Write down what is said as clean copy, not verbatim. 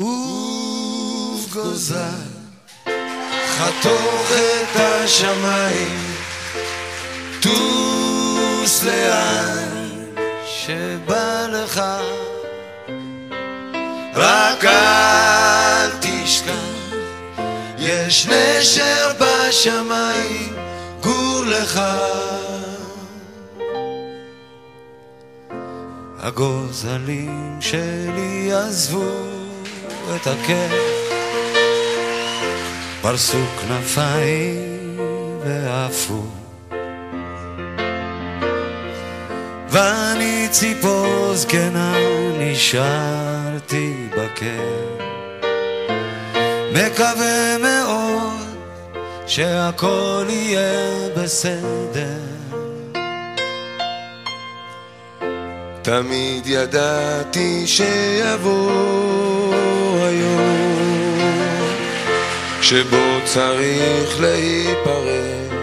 וגוזל חתוך את השמיים, טוס לאן שבא לך, רק אל תשכח, יש נשר בשמיים, גור לך. הגוזלים שלי עזבו את הכיף, פרסו כנפיים ועפו, ואני ציפור זקנה נשארתי בכיף, מקווה מאוד שהכל יהיה בסדר. תמיד ידעתי שיבוא היום שבו צריך להיפרד,